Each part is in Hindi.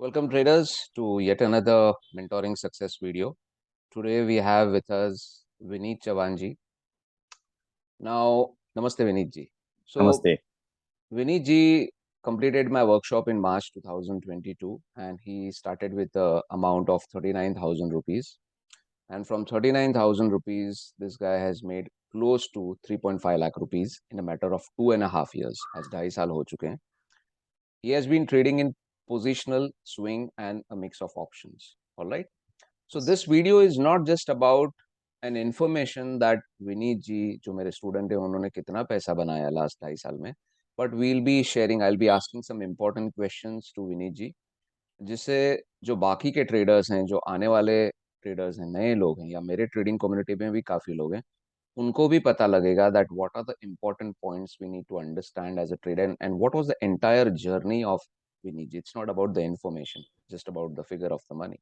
Welcome traders to yet another mentoring success video. Today we have with us Vineet Chavanji. Now, Namaste Vineet ji. So नमस्ते. Vineet ji completed my workshop in March 2022 and he started with the amount of 39,000 rupees. And from 39,000 rupees, this guy has made close to 3.5 lakh rupees in a matter of 2.5 years. As 2.5 साल हो चुके हैं. He has been trading in positional, swing, and a mix of options. All right. So this video is not just about an information that Vineet ji, जो मेरे student है, उन्होंने कितना पैसा बनाया last 2.5 साल में. But we'll be sharing, I'll be asking some important questions to Vineet ji, जिससे जो बाकी के traders हैं, जो आने वाले traders हैं, नए लोग हैं, या मेरे trading community में भी काफी लोग हैं, उनको भी पता लगेगा that what are the important points we need to understand as a trader and what was the entire journey of Vineet ji. It's not about the information, just about the figure of the money.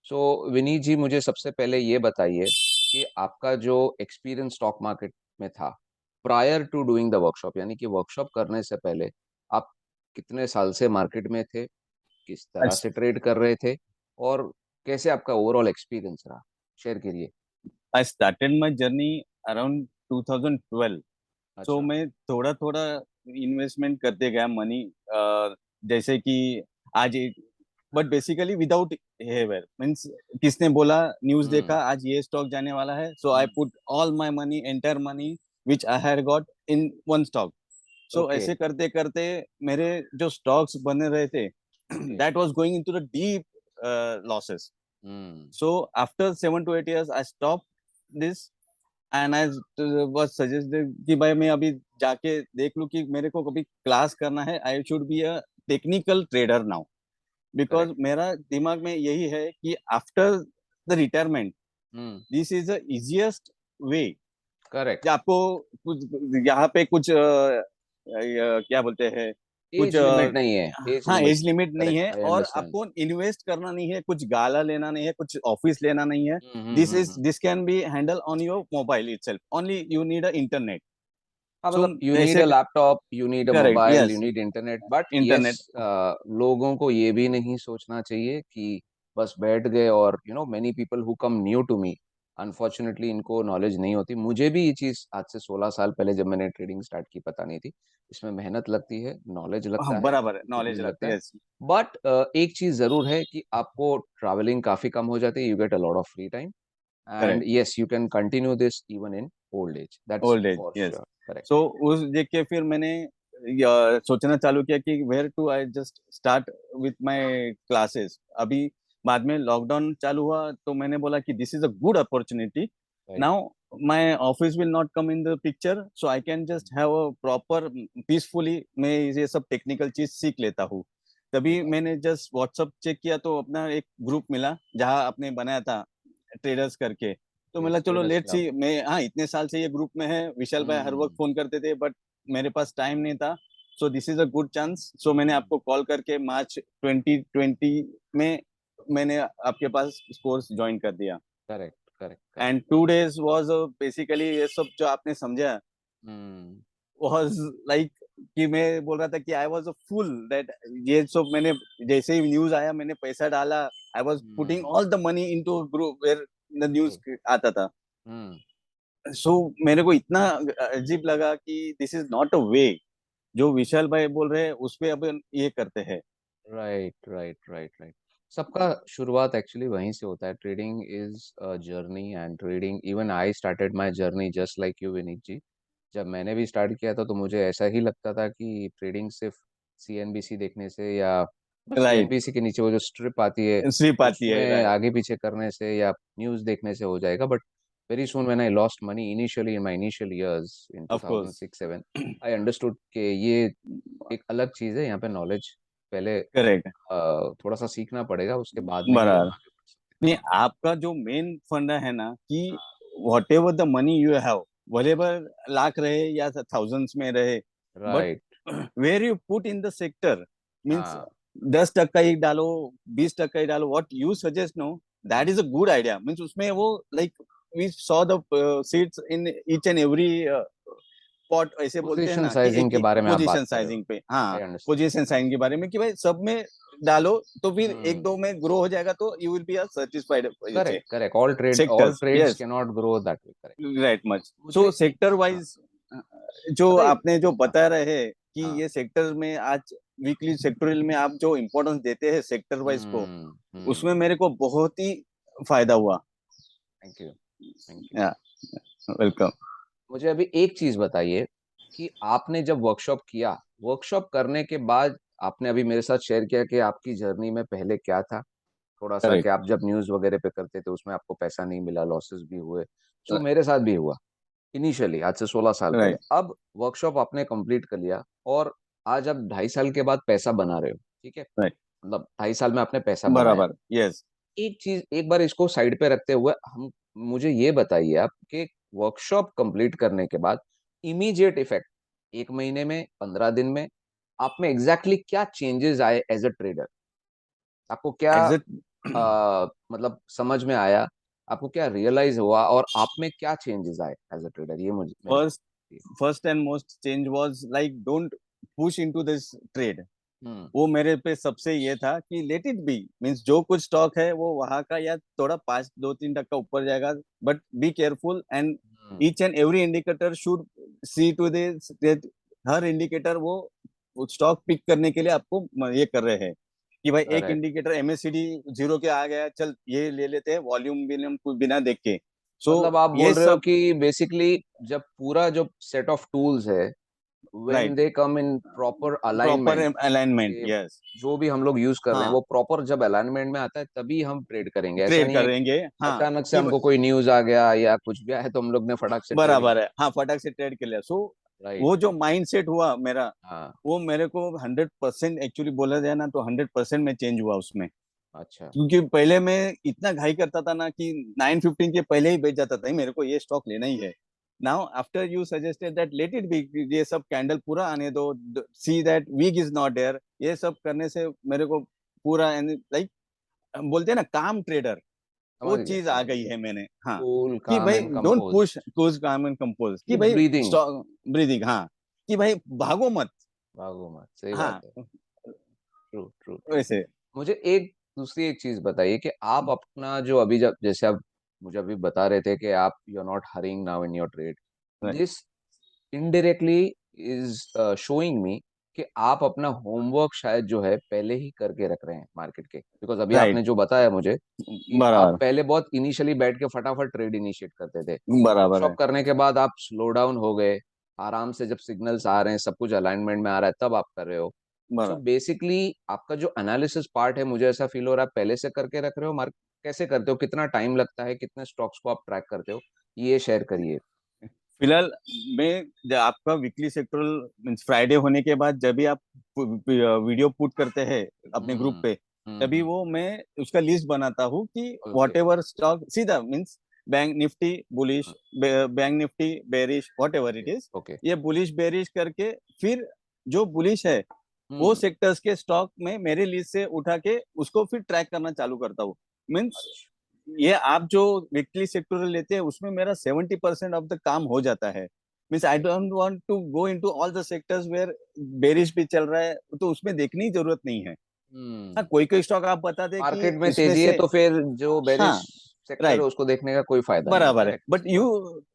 So Vineet जी, मुझे सबसे पहले ये बताइए कि आपका जो एक्सपीरियंस स्टॉक मार्केट में था prior to doing the workshop, यानी कि वर्कशॉप करने से पहले आप कितने साल से मार्केट में थे, किस तरह I से ट्रेड कर रहे थे और कैसे आपका ओवरऑल एक्सपीरियंस रहा, शेयर करिए. I started my journey around 2012. So अच्छा. मैं थोड़ा थोड़ा इन्वेस्टमेंट करते गया मनी, जैसे कि आज बट बेसिकली विदाउट हेवर मीन्स किसने बोला न्यूज देखा हम्म. आज ये स्टॉक जाने वाला है, so I hmm. Put all my money entire money which I had got in one stock. So okay. ऐसे करते करते मेरे जो स्टॉक्स बने रहे थे okay. That was going into the deep losses. Hmm. So after 7 to 8 years, I stopped this and I was suggested कि भाई मैं अभी जाके देख लूं कि मेरे को कभी क्लास करना है. I should be a technical trader now because correct. मेरा दिमाग में यही है कि after the retirement, hmm. this is the easiest way. कि करेक्ट. आपको कुछ यहाँ पे कुछ क्या बोलते हैं कुछ एज लिमिट नहीं है, एज हाँ लिमिट. एज लिमिट नहीं करेक्ट, है आई और अंडरस्टैंड. आपको इन्वेस्ट करना नहीं है, कुछ गाला लेना नहीं है, कुछ ऑफिस लेना नहीं है. This can be handle on your mobile itself, only you need a internet. हाँ, सो मतलब यू नीड ऐसे a laptop, you need a correct, mobile, you yes, need internet, but yes, internet. लोगों को ये भी नहीं सोचना चाहिए कि बस बैठ गए. और many people who come new to me, unfortunately इनको नॉलेज नहीं होती. मुझे भी ये चीज़ आज से 16 साल पहले जब मैंने ट्रेडिंग स्टार्ट की पता नहीं थी. इसमें मेहनत लगती है, नॉलेज लगता है, बराबर है, नॉलेज डिसिप्लिन लगती लगता है, है. yes. बट एक चीज़ ज़रूर है कि आपको ट्रैवलिंग काफ़ी कम हो जाती है, you get a lot of free time. And correct, yes, you can continue this even in old age, that's old age, for yes. Sure. Correct. So उस देख के फिर मैंने सोचना चालू किया कि where to I just start with my classes. अभी बाद में लॉकडाउन चालू हुआ तो मैंने बोला कि this is a good opportunity. Right. Now my office will not come in the picture, so I can just have a proper peacefully मैं ये सब टेक्निकल चीज सीख लेता हूँ. तभी मैंने जस्ट व्हाट्सअप चेक किया तो अपना एक ग्रुप मिला जहाँ आपने बनाया था ट्रेडर्स करके. तो यस, मतलब चलो ट्रेडर्स लेट्स क्लब. सी, मैं हाँ इतने साल से ये ग्रुप में है. विशाल भाई हर वक्त हम्म. फोन करते थे बट मेरे पास टाइम नहीं था. So this is a good chance. So मैंने आपको कॉल करके मार्च 2020 में मैंने आपके पास कोर्स ज्वाइन कर दिया. Correct, correct, correct. And 2 days was basically ये सब जो आपने समझा हम्म. वाज लाइक कि मैं बोल रहा था कि I was a full that ये सब मैंने जैसे ही न्यूज आया मैंने पैसा डाला. I was putting hmm. All the money into group where the news true. आता था. हम्म. सो मेरे को इतना अजीब लगा कि दिस इज नॉट अ वे जो विशाल भाई बोल रहे हैं उस पे अब ये करते हैं. Right, right, right, right. सबका शुरुआत एक्चुअली वहीं से होता है. Trading is a journey and trading, even I started my journey just like you Vineet ji. जब मैंने भी स्टार्ट किया था तो मुझे ऐसा ही लगता था कि ट्रेडिंग सिर्फ सीएनबीसी देखने से या बस राइट, सीएनबीसी के नीचे वो जो स्ट्रिप आती है सिर्फ आती है, उसमें राइट. आगे पीछे करने से या न्यूज़ देखने से हो जाएगा. But very soon when I lost money initially in my initial years in of course. 2006-7, I understood कि ये एक अलग चीज़ है. यहाँ पे नॉलेज पहले करेक्ट, थोड़ा सा सीखना पड़ेगा, उसके बाद में ही आप बराबर. आगे बढ़ सकते हैं. नहीं, हाँ. आपका जो मेन फंडा है ना कि हाँ. Whatever the money you have, whatever lakh रहे या थाउजेंड्स में रहे, but right. Where you put in the sector means हाँ. 10% ही डालो, 20% ही डालो, what you suggest no that is a good idea. Means उसमें वो like we saw the seeds in each and every pot ऐसे बोलते हैं पोजीशन ना कि साइजिंग के एक बारे में आप बात पोजीशन कर रहे हो। साइजिंग पे, हाँ आई अंडरस्टैंड। पोजीशन साइजिंग के बारे में कि भाई सब में डालो तो फिर एक हम्म। दो में ग्रो हो जाएगा, तो you will be satisfied correct correct, all sectors, trades yes, can not grow that way, correct. Right much. मुझे सो एक, सेक्टर हाँ, वाइज जो पता है, आपने जो हाँ, बता रहे हैं कि हाँ, ये सेक्टर में आज वीकली सेक्टोरियल में आप जो इम्पोर्टेंस देते हैं सेक्टर वाइज को, उसमें मेरे को बहुत ही फायदा हुआ। Thank you, thank you. या वेलकम। मुझे अभी एक चीज बताइए कि आपने जब वर्कशॉप किया, वर्कशॉप करने के बाद आपने अभी मेरे साथ शेयर किया कि आपकी जर्नी में पहले क्या था, थोड़ा सा कि करेक्ट। आप जब न्यूज़ वगैरह पे करते थे उसमें आपको पैसा नहीं मिला, लॉसेस भी हुए, जो मेरे साथ भी हुआ इनिशियली आज से 16 साल पहले। राइट। अब वर्कशॉप आपने कंप्लीट कर लिया और आज आप 2.5 साल के बाद पैसा बना रहे हो, ठीक है, राइट। मतलब 2.5 साल में आपने पैसा बनाया। बराबर, यस। एक चीज एक बार इसको साइड पे रखते हुए हम मुझे ये बताइए आप कि वर्कशॉप कंप्लीट करने के बाद इमीडिएट इफेक्ट, 1 महीने में, 15 दिन में, आप में एग्जैक्टली exactly क्या चेंजेस आए एज अ ट्रेडर? आपको क्या एग्जैक्ट। मतलब समझ में आया, आपको क्या रियलाइज हुआ और आप में क्या चेंजेस आए एज अ ट्रेडर, ये मुझे मेरे को। First first and most change was like don't push into this trade. Hmm. वो मेरे पे सबसे ये था कि लेट इट बी, मीन्स जो कुछ स्टॉक है वो वहां का या थोड़ा 5-2-3% ऊपर जाएगा, but be careful and hmm. Each and every indicator should see to this, हर इंडिकेटर वो स्टॉक पिक करने के लिए आपको ये कर रहे हैं कि भाई एक करेक्ट। इंडिकेटर एमएससीडी जीरो के आ गया, चल ये ले लेते हैं वॉल्यूम विल्यूम कुछ बिना देख के। सो मतलब आप ये बोल रहे हो सब, कि बेसिकली जब पूरा जो सेट ऑफ टूल्स है, when right, they come in proper proper alignment, alignment, yes. जो भी हम लोग यूज कर रहे हैं हाँ, वो प्रॉपर जब अलाइनमेंट में आता है तभी हम ट्रेड करेंगे, ऐसा ट्रेड नहीं है करेंगे, हाँ अचानक से कि हमको कोई न्यूज आ गया या कुछ भी आया तो हम लोग ने फटाक से ट्रेडिंग। बराबर है, हाँ फटाक से ट्रेड कर लिया। सो राइट वो जो राइट। माइंड सेट हुआ मेरा, हाँ। वो मेरे को 100% एक्चुअली बोला जाए ना तो 100% में चेंज हुआ उसमें। अच्छा। क्योंकि पहले मैं इतना घाई करता था ना कि 9:15 के पहले ही बेच जाता था, मेरे को ये स्टॉक लेना ही है। Now after you suggested that let it be, ये सब कैंडल पूरा आने दो, see that week is not there, ये सब करने से मेरे को पूरा लाइक बोलते हैं ना काम ट्रेडर, वो समझ गया चीज आ समझ गई गया। है मैंने, हाँ। कूल कि काम भाई एंड डोंट कंपोज। पुश कुछ काम एंड कंपोज, कि कीप भाई ब्रीदिंग। स्टॉक ब्रीदिंग, हाँ, कि भाई भागो मत। भागो मत, सही बात हाँ है। True true true. वैसे, मुझे एक दूसरी एक चीज बताइए कि आप अपना जो अभी जब जैसे आप मुझे अभी बता रहे थे कि आप you are not hurrying now in your trade, this indirectly is showing me कि आप अपना होमवर्क शायद जो है पहले ही करके रख रहे हैं मार्केट के, बिकॉज अभी राइट, आपने जो बताया मुझे कि आप बराबर, पहले बहुत इनिशियली बैठ के फटाफट ट्रेड इनिशिएट करते थे, बराबर वर्कशॉप है, करने के बाद आप स्लो डाउन हो गए, आराम से जब सिग्नल्स आ रहे हैं, सब कुछ अलाइनमेंट में आ रहा है, तब आप कर रहे हो। सो बराबर। बेसिकली आपका जो एनालिसिस पार्ट है, मुझे ऐसा फील हो रहा है पहले से करके रख रहे हो। मार्क कैसे करते हो, कितना टाइम लगता है, कितने स्टॉक्स को आप ट्रैक करते हो, ये शेयर करिए। फिलहाल मैं जब आपका वीकली सेक्टोरल मीन्स फ्राइडे होने के बाद जब भी आप वीडियो पुट करते हैं अपने ग्रुप हम्म। पे, तभी वो मैं उसका लिस्ट बनाता हूँ कि ओके। व्हाट एवर स्टॉक सीधा means bank Nifty bullish, bank Nifty bearish, what ever it okay is, okay. ये बुलिश बेरिश करके फिर जो बुलिश है वो हम्म। सेक्टर्स के स्टॉक में मेरे लिस्ट से उठा के उसको फिर ट्रैक करना चालू करता हूँ। मीन्स अच्छा। ये आप जो वीकली सेक्टोरल लेते हैं उसमें मेरा 70% ऑफ द काम हो जाता है। Means I don't want to go into all the sectors where bearish भी चल रहा है, तो उसमें देखने की जरूरत नहीं है। हाँ हम्म। कोई कोई स्टॉक आप बता दें कि मार्केट में इसमें तेजी है से, तो फिर जो बेरिश हाँ सेक्टर है राइट, उसको देखने का कोई फायदा नहीं है, बराबर है, करेक्ट, बट सही यू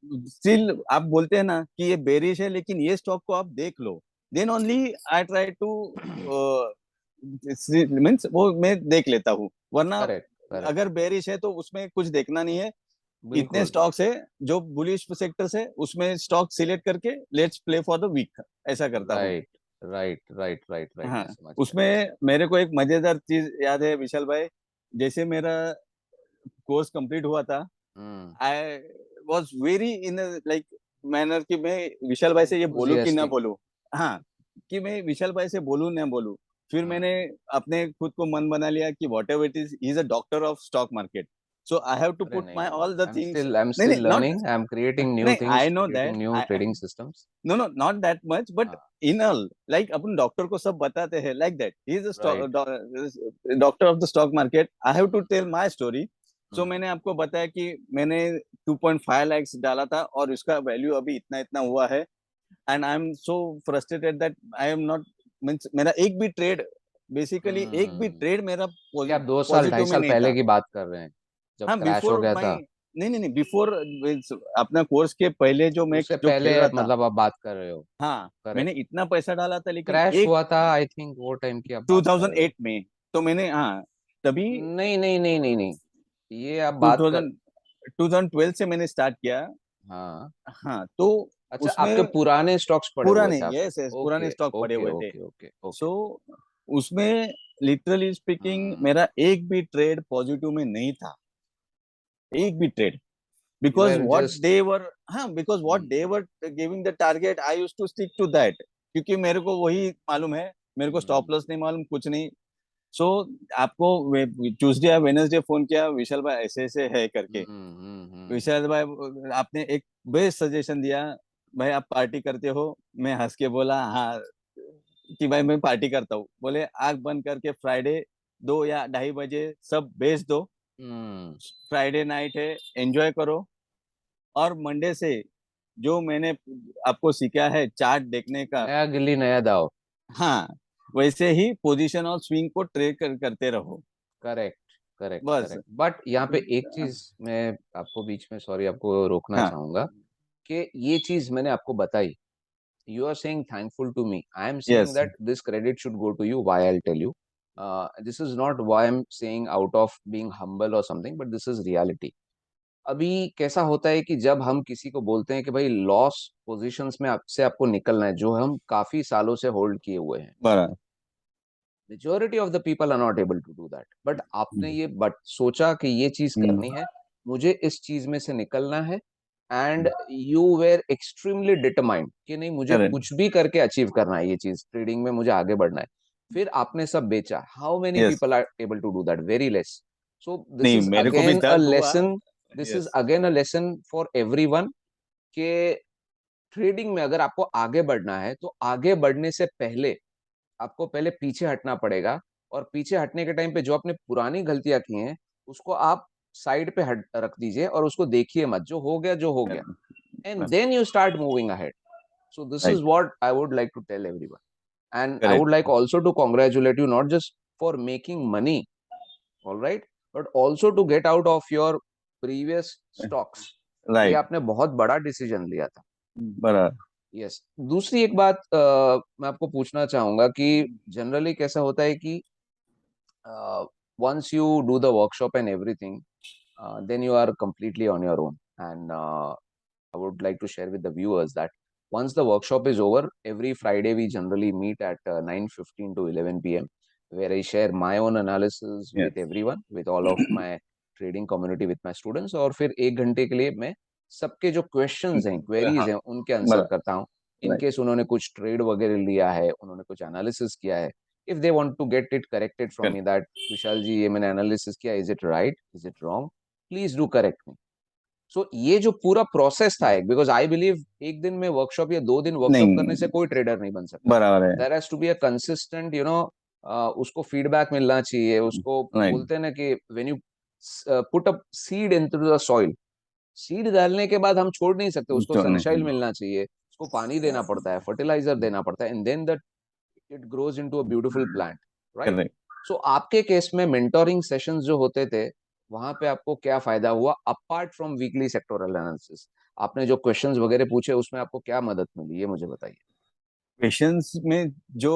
बात स्टिल आप बोलते हैं ना कि ये बेरिश है लेकिन ये स्टॉक को आप देख लो, then only I try to है। मीन्स वो मैं देख लेता हूँ, वरना करेक्ट करेक्ट। अगर बेरिश है तो उसमें कुछ देखना नहीं है। इतने बिल्कुल। स्टॉक्स है जो बुलिश सेक्टर से, उसमें स्टॉक सिलेक्ट करके let's play for the week, ऐसा करता हूँ। Right right right right right, हाँ मैं समझ गया। उसमें मेरे को एक मजेदार चीज याद है विशाल भाई, जैसे मेरा कोर्स कंप्लीट हुआ था, hmm. I was very in like manner कि मैं विशाल भाई से ये बोलूं कि ना एंथुजियास्टिक। बोलूं, हाँ, कि मैं विशाल भाई से बोलूं ना बोलूं। फिर हाँ। मैंने अपने खुद को मन बना लिया कि whatever it is, he is a doctor of stock market, so I have to अरे पुट नहीं माई नहीं, all the things. I am नहीं स्टिल नहीं not, learning, I am creating new नहीं things, I no creating that, new trading systems. No no not that much, but हाँ। In all like upon doctor को सब बताते हैं like that he is right. Doctor of the stock market, I have to tell my story. So hmm. मैंने आपको बताया कि मैंने 2.5 lakhs डाला था और उसका वैल्यू अभी इतना इतना हुआ है। And I am so frustrated that I am not, means मेरा एक भी ट्रेड, बेसिकली एक भी हम्म। ट्रेड मेरा क्या आप 2 साल ढाई पॉजिटिव में साल नहीं पहले था। की बात कर रहे हैं जब हाँ, क्रैश हो बिफोर गया माई, था? नहीं नहीं नहीं, बिफोर अपना कोर्स के पहले जो मैं उससे जो खेल पहले रहा था। मतलब आप बात कर रहे हो? हाँ, मैंने करेक्ट। इतना पैसा डाला था, लेकिन क्रैश एक हुआ था आई थिंक, वो टाइम की आप बात कर रहे हो? 2008 में, तो मैंने, हाँ, तभी नहीं नहीं नहीं नहीं नहीं, ये आप बात कर। 2000 2012 से मैंने स्टार्ट किया। हाँ। हाँ, तो अच्छा, आपके उसमें पुराने स्टॉक्स पड़े हुए पुराने, थे आपके? यस यस, पुराने ओके स्टॉक पड़े ओके हुए थे। Okay okay so okay. उसमें लिटरली स्पीकिंग हम्म। मेरा एक भी ट्रेड पॉजिटिव में नहीं था, एक भी trade. You because are what just. They were, हाँ, because what they were giving the target, I used to stick to that, क्योंकि मेरे को वही मालूम है, मेरे को स्टॉप लॉस नहीं मालूम, कुछ नहीं। सो आपको ट्यूसडे या वेनसडे फोन किया, विशाल भाई ऐसे ऐसे है करके। विशाल भाई, आपने एक बेस्ट सजेशन दिया, भाई आप पार्टी करते हो? मैं हंस के बोला हाँ, कि भाई मैं पार्टी करता हूँ। बोले आंख बंद करके फ्राइडे 2 या 2:30 बजे सब बेच दो, हम्म। फ्राइडे नाइट है, एंजॉय करो, और मंडे से जो मैंने आपको सीखा है चार्ट देखने का, नया गिल्ली नया दाव। हाँ, वैसे ही पोजीशन और स्विंग को ट्रेड करते रहो, करेक्ट करेक्ट बस। करेक्ट। बट यहाँ पे एक चीज मैं आपको बीच में, सॉरी, आपको रोकना हाँ, चाहूंगा कि ये चीज मैंने आपको बताई। You are saying thankful to me. I am saying yes, that this credit should go to you. Why? I'll tell you. This is not why I'm saying out of being humble or something, but this is reality. अभी कैसा होता है कि जब हम किसी को बोलते हैं कि भाई लॉस पोजीशंस में आपसे आपको निकलना है, जो हम काफी सालों से होल्ड किए हुए हैं, बराबर, majority of the people are not able to do that. But आपने ये बट सोचा कि ये चीज करनी है, मुझे इस चीज में से निकलना है, and you were extremely determined कि नहीं, मुझे करेक्ट, कुछ भी करके अचीव करना है, ये चीज ट्रेडिंग में मुझे आगे बढ़ना है। फिर आपने सब बेचा। How many yes. People are able to do that? Very less. So this नहीं, इज मेरे को भी अगेन अ दर्द हुआ। Lesson, this is yes, again a lesson for everyone के ट्रेडिंग में अगर आपको आगे बढ़ना है तो आगे बढ़ने से पहले आपको पहले पीछे हटना पड़ेगा। और पीछे हटने के टाइम पे जो आपने पुरानी गलतियां की हैं उसको आप साइड पे हट रख दीजिए और उसको देखिए मत, जो हो गया जो हो गया, and then you start moving ahead. So this is right, what I would like to tell everyone. And I would correct, like also to congratulate you not just for making money, all right, but also to get out of your previous stocks. ये राइट, आपने बहुत बड़ा डिसीजन लिया था। बराबर, यस। दूसरी एक बात मैं आपको पूछना चाहूंगा कि जनरली कैसा होता है कि once you do the workshop and everything, then you are completely on your own. And I would like to share with the viewers that once the workshop is over, every Friday we generally meet at 9:15 to 11 p.m., where I share my own analysis with yes, everyone, with all of my trading community, with my students. और फिर 1 घंटे के लिए मैं सबके जो क्वेश्चंस हैं, क्वेरीज हाँ, हैं, उनके आंसर बराबर, करता हूँ। इन राइट, केस उन्होंने कुछ ट्रेड वगैरह लिया है, उन्होंने कुछ एनालिसिस किया है, if they want to get it corrected from me correct, that विशाल जी ये मैंने एनालिसिस किया, is it right, is it wrong, please do correct me. सो ये जो पूरा प्रोसेस था, एक बिकॉज आई बिलीव एक दिन में वर्कशॉप या 2 दिन वर्कशॉप करने से नहीं, कोई ट्रेडर नहीं बन सकता। बराबर है, there has to be a consistent, उसको फीडबैक मिलना चाहिए, उसको राइट, बोलते हैं ना कि when you put a seed into the soil, seed डालने के बाद हम छोड़ नहीं सकते, उसको तो सनशाइन नहीं, मिलना चाहिए, उसको पानी देना पड़ता है, फर्टिलाइजर देना पड़ता है, and then that it grows into a beautiful plant, right? Correct. So आपके केस में मेंटोरिंग सेशंस जो होते थे, वहां पे आपको क्या फायदा हुआ apart from weekly sectoral analysis? आपने जो क्वेश्चंस वगैरह पूछे उसमें आपको क्या मदद मिली, ये मुझे बताइए। पेशेंस में जो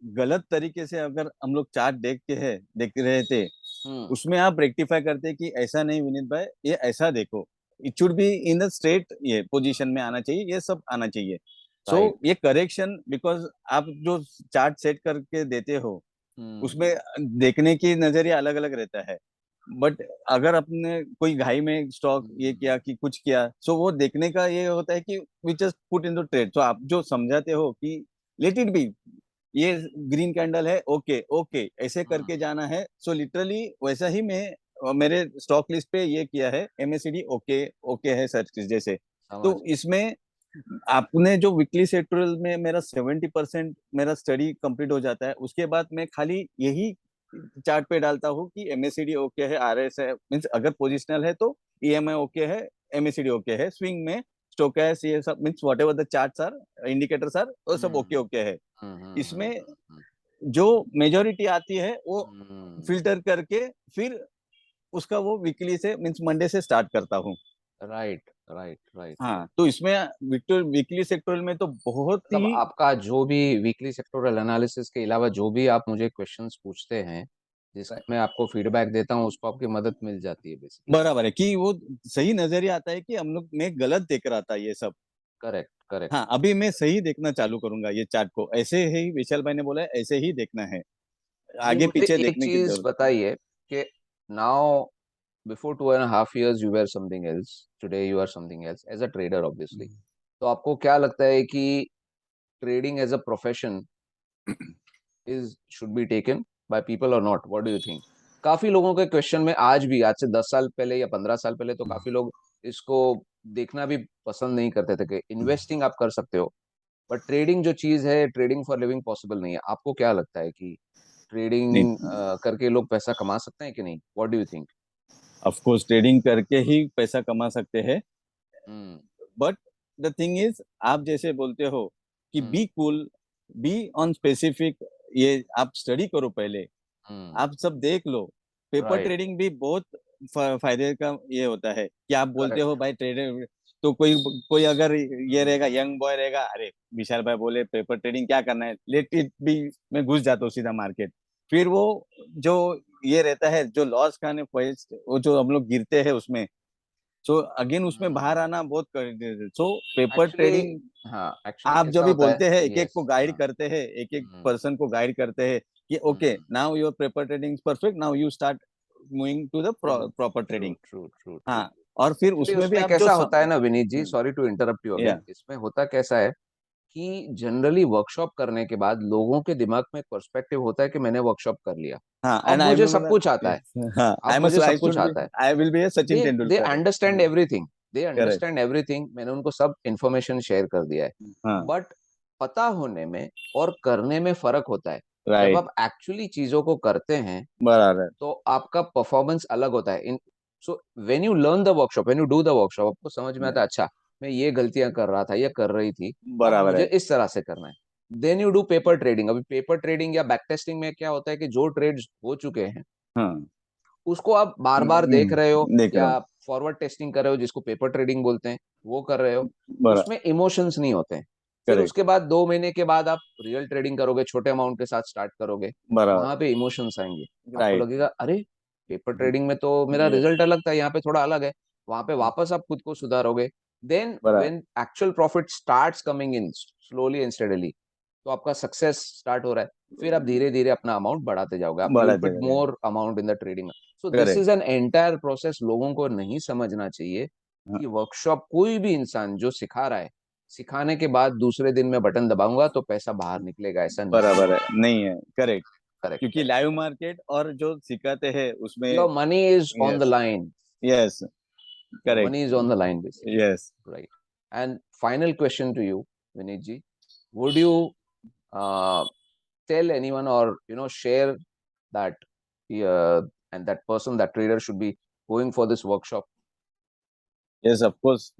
गलत तरीके से अगर हम लोग चार्ट देख रहे थे, हम्म। उसमें आप रेक्टिफाई करते कि ऐसा नहीं विनीत भाई, ये ऐसा देखो, it should be in the straight, ये पोजीशन में आना चाहिए, ये सब आना चाहिए। सो राइट। ये करेक्शन, बिकॉज आप जो चार्ट सेट करके देते हो, हम्म। उसमें देखने की नजरिया अलग अलग रहता है। बट अगर अपने कोई घाई में स्टॉक ये हम्म। किया कि कुछ किया, सो वो देखने का ये होता है कि we just put in the trade. तो आप जो समझाते हो कि लेट इट बी, ये ग्रीन कैंडल है, ओके ओके, ऐसे हम्म। करके जाना है। सो लिटरली वैसा ही मैं मेरे स्टॉक लिस्ट पे ये किया है, एमएससीडी ओके ओके है सर जैसे। समझ तो गया। इसमें आपने जो वीकली सेक्टोरल में मेरा 70% मेरा स्टडी कंप्लीट हो जाता है, उसके बाद मैं खाली यही चार्ट पे डालता हूँ कि एमएससीडी ओके है, आरएस है, मीन्स अगर पोजिशनल है तो ईएमआई ओके है, एमएससीडी ओके है, स्विंग में स्टोकैस ये सब means whatever the charts are indicators are वो सब ओके हम्म ओके है। हम्म इसमें जो मेजोरिटी आती है वो फिल्टर करके फिर उसका वो वीकली से मींस मंडे से स्टार्ट करता हूँ। Right right right. हाँ तो इसमें विक्टर वीकली सेक्टोरल में तो बहुत मतलब ही आपका जो भी वीकली सेक्टोरल एनालिसिस के अलावा जो भी आप मुझे क्वेश्चंस पूछते हैं, जिसका मैं आपको फीडबैक देता हूँ, उसको आपकी मदद मिल जाती है बेसिकली। बराबर है कि वो सही नजरिया आता है कि हम लोग मैं गलत देख रहा था ये सब। Correct correct. हाँ अभी मैं सही देखना चालू करूंगा ये चार्ट को, ऐसे ही विशाल भाई ने बोला है ऐसे ही देखना है, जी आगे मुझे पीछे एक देखने की चीज जरूरत नहीं। बताइए कि now before 2.5 years you were something else, today you are something else as a trader obviously. तो आपको क्या लगता है कि trading as a profession is should be taken by people और not, what do you think? काफी लोगों के क्वेश्चन में आज भी, आज से 10 साल पहले या 15 साल पहले तो काफी लोग इसको देखना भी पसंद नहीं करते थे कि इन्वेस्टिंग आप कर सकते हो, बट ट्रेडिंग जो चीज है, ट्रेडिंग फॉर लिविंग पॉसिबल नहीं है। आपको क्या लगता है कि ट्रेडिंग नहीं, करके लोग पैसा कमा सकते हैं कि नहीं? What do you think? Of course trading करके ही पैसा कमा सकते हैं, hmm but the thing is आप जैसे बोलते हो कि hmm be cool, be on specific, ये आप स्टडी करो पहले, हम्म। आप सब देख लो। Paper right. ट्रेडिंग भी बहुत फायदे का ये होता है कि आप बोलते करेक्ट। हो भाई ट्रेडर, तो कोई कोई अगर ये रहेगा यंग बॉय रहेगा, अरे विशाल भाई बोले पेपर ट्रेडिंग क्या करना है, लेट इट बी, मैं घुस जाता हूँ सीधा मार्केट। फिर वो जो ये रहता है जो लॉस खाने पैसे वो जो हम लोग गिरते हैं उसमें, सो अगेन उसमें बाहर आना बहुत कर, सो पेपर एक्चुअली, ट्रेडिंग हाँ एक्चुअली आप कैसा जब भी होता है। बोलते हैं एक एक को यस। गाइड हाँ। करते हैं, एक एक हम्म पर्सन को गाइड करते हैं कि okay hmm. Now your paper trading is perfect, now you start moving to the true proper true trading. True true true. हाँ और फिर एक्चुअली उसमें भी उसमें आप जो कैसा होता है ना विनीत जी, हम्म, सॉरी टू इंटरप्ट यू या अगेन, इसमें होता कैसा है कि जनरली वर्कशॉप करने के बाद लोगों के दिमाग में एक पर्सपेक्टिव होता है कि मैंने वर्कशॉप कर लिया, हाँ एंड अब आई मुझे एम, सब कुछ आता है, हाँ आई अब एम, मुझे आई सब कुछ शुड बी, आता है। I will be A Sachin they Tendulkar. Understand everything, they correct. Understand everything, मैंने उनको सब इंफॉर्मेशन शेयर कर दिया है। हाँ बट पता होने में और करने में फर्क होता है। जब राइट, आप एक्चुअली चीजों को करते हैं बराबर। तो आपका परफॉर्मेंस अलग होता है। In so when you learn the workshop, when you do the workshop, आपको समझ में आता है अच्छा मैं ये गलतियां कर रहा था, ये कर रही थी, अब बराबर मुझे है। इस तरह से करना है। Then you do paper trading. अभी पेपर ट्रेडिंग या बैक टेस्टिंग में क्या होता है कि जो ट्रेड्स हो चुके हैं हाँ उसको आप बार बार देख रहे हो, देख या रहा हूँ। फॉरवर्ड टेस्टिंग कर रहे हो जिसको पेपर ट्रेडिंग बोलते हैं, वो कर रहे हो। बरा उसमें इमोशंस नहीं होते हैं। फिर करेक्ट। उसके बाद 2 महीने के बाद आप रियल ट्रेडिंग करोगे, छोटे अमाउंट के साथ स्टार्ट करोगे, बराबर। वहां पे इमोशंस आएंगे। आपको राइट। लगेगा अरे पेपर ट्रेडिंग में तो मेरा रिजल्ट अलग था, यहाँ पे थोड़ा अलग है। वहां पे वापस आप खुद को सुधारोगे। देन बराबर। When actual profit starts coming in slowly and steadily, तो आपका सक्सेस स्टार्ट हो रहा है, फिर आप धीरे धीरे अपना अमाउंट बढ़ाते जाओगे, आप यू विल बढ़ाते पुट जाएगा। More amount in the trading. So this correct. Is an entire process. लोगों को नहीं समझना चाहिए कि वर्कशॉप कोई भी इंसान जो सिखा रहा है, सिखाने के बाद दूसरे दिन में बटन दबाऊंगा तो पैसा बाहर निकलेगा, ऐसा नहीं बराबर है। है, नहीं है, करेक्ट। करेक्ट क्योंकि करेक्ट। लाइव मार्केट और जो सिखाते हैं उसमें, your money is on the yes, line. Yes, your correct, money is on the line basically. Yes. Right. And final question to you Vineet ji, would you uh, tell anyone or share that and that person, that trader should be going for this workshop? Yes of course,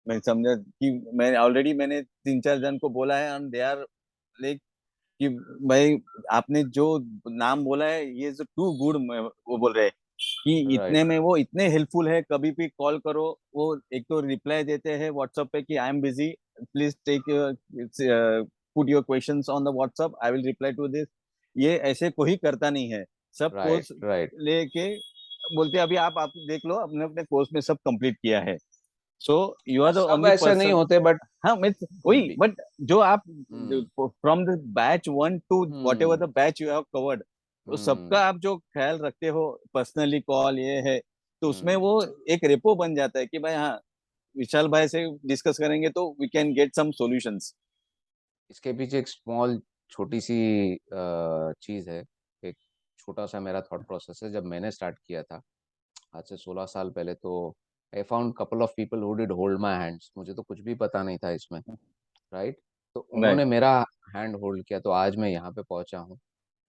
मैं समझा कि मैं ऑलरेडी मैंने 3 4 जन को बोला है एंड दे आर लाइक कि भाई आपने जो नाम बोला है ये जो टू गुड, वो बोल रहे हैं कि Right. इतने में वो इतने हेल्पफुल है, कभी भी कॉल करो, वो एक तो रिप्लाई देते हैं व्हाट्सएप पे कि I am busy, please take put your questions on the WhatsApp, I will reply to this. ये ऐसे कोई करता नहीं है, सब Right. Course Right. लेके बोलते हैं अभी आप देख लो, अपने अपने कोर्स में सब कंप्लीट किया है, सो यू आर द सब ओनली ऐसे नहीं पर्सन। होते बट हाँ मैं कुड वही, बी। बट जो आप hmm from the batch 1 to whatever hmm the batch you have covered, तो सबका हम्म आप जो ख्याल रखते हो, पर्सनली कॉल ये है, तो उसमें हम्म। वो एक रेपो बन जाता है कि भाई हाँ विशाल भाई से डिस्कस करेंगे तो we can get some solutions. इसके पीछे एक स्मॉल छोटी सी चीज है। एक छोटा सा मेरा थॉट प्रोसेस है। जब मैंने स्टार्ट किया था आज से 16 साल पहले, तो I found couple of people who did hold my hands. मुझे तो कुछ भी पता नहीं था इसमें, राइट? तो राइट। उन्होंने मेरा हैंड होल्ड किया तो आज मैं यहाँ पे पहुंचा हूँ,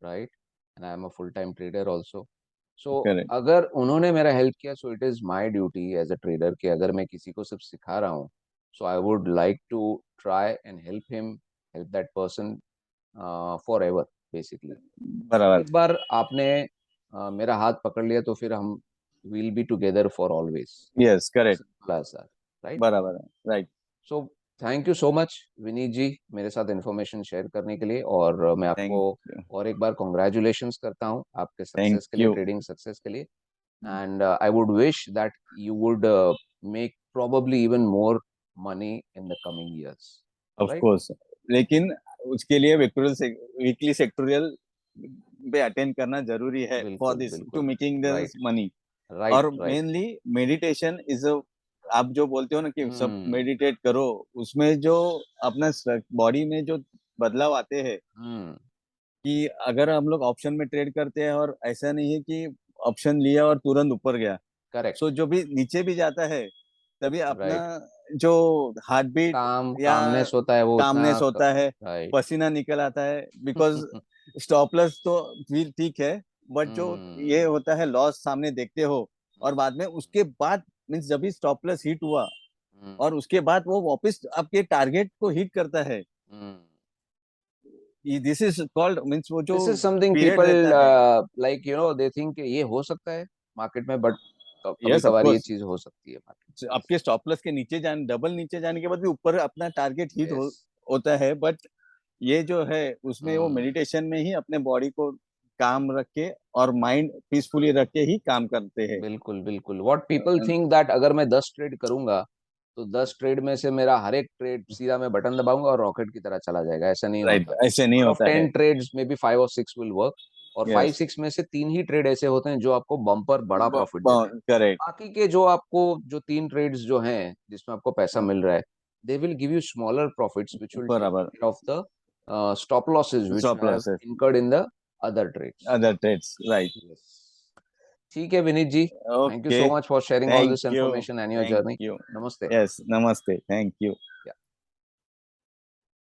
right? And I am a full time trader also. So correct. अगर उन्होंने मेरा हेल्प किया, so it is my duty as a trader कि अगर मैं किसी को सिर्फ सिखा रहा हूँ So I would like to try and help that person forever basically. बराबर. एक बार आपने मेरा हाथ पकड़ लिया तो फिर हम will be together for always. Yes, correct. Simple as that, right? बराबर है, right. So thank you so much Vineet ji मेरे साथ इन्फॉर्मेशन शेयर करने के लिए. और मैं आपको थैंक यू. और एक बार कॉन्ग्रेचुलेशंस करता हूँ आपके थैंक सक्सेस के लिए, यू. ट्रेडिंग सक्सेस के लिए. And I would wish that you would make probably even more money in the coming years, of right? Course. लेकिन उसके लिए वीकली सेक्टोरियल पे अटेंड करना जरूरी है फॉर बिल्कुल दिस टू बिल्कुल. Making this right money. Right और right. Mainly meditation is a, आप जो बोलते हो ना कि सब हम्म मेडिटेट करो, उसमें जो अपना बॉडी में जो बदलाव आते हैं, हम्म. कि अगर हम लोग ऑप्शन में ट्रेड करते हैं और ऐसा नहीं है कि ऑप्शन लिया और तुरंत ऊपर गया, करेक्ट. सो जो भी नीचे भी जाता है तभी अपना राइट. जो हार्ट बीट या कामनेस होता है वो उतना कामनेस होता है, राइट. पसीना निकल आता है, बिकॉज स्टॉप लॉस तो भी ठीक है, बट जो ये हम्म होता है लॉस सामने देखते हो और बाद में उसके बाद मीन्स जब भी स्टॉप लॉस हिट हुआ हम्म और उसके बाद वो वापस आपके टारगेट को हिट करता है, हम्म. दिस इज कॉल्ड मीन्स वो जो this is something period people रहता है. लाइक दे थिंक ये हो सकता है मार्केट में, बट कभी यस, ऑफ कभार ये कोर्स. चीज हो सकती है मार्केट में. आपके स्टॉप लॉस के नीचे जाने, डबल नीचे जाने के बाद भी ऊपर अपना टारगेट हिट यस. होता है, बट ये जो है उसमें वो हम्म. मेडिटेशन में ही अपने बॉडी को काम रख के और माइंड पीसफुली रख के ही काम करते हैं. बिल्कुल बिल्कुल. व्हाट पीपल थिंक दैट अगर मैं 10 ट्रेड करूंगा तो 10 ट्रेड में से मेरा हर एक ट्रेड सीधा मैं बटन दबाऊंगा और रॉकेट की तरह चला जाएगा. ऐसा नहीं राइट, होता. ऐसे नहीं आउट ऑफ होता है. 10 ट्रेड्स में बी 5 और 6 विल वर्क. और 5 यस. 6 में से 3 ही ट्रेड ऐसे होते हैं जो आपको बम्पर बड़ा प्रॉफिट देते हैं. करेक्ट. बाकी के जो आपको जो 3 ट्रेड्स जो हैं जिसमें आपको पैसा मिल रहा है, they will give you smaller profits which will take बराबर. care of the stop losses which stop you have losses, incurred in the other trades. Other trades, right. Yes. ठीक है विनीत जी. Thank you okay. so much for sharing all thank this you. information and your thank journey. You. Namaste. Yes, नमस्ते. Thank you. Yeah.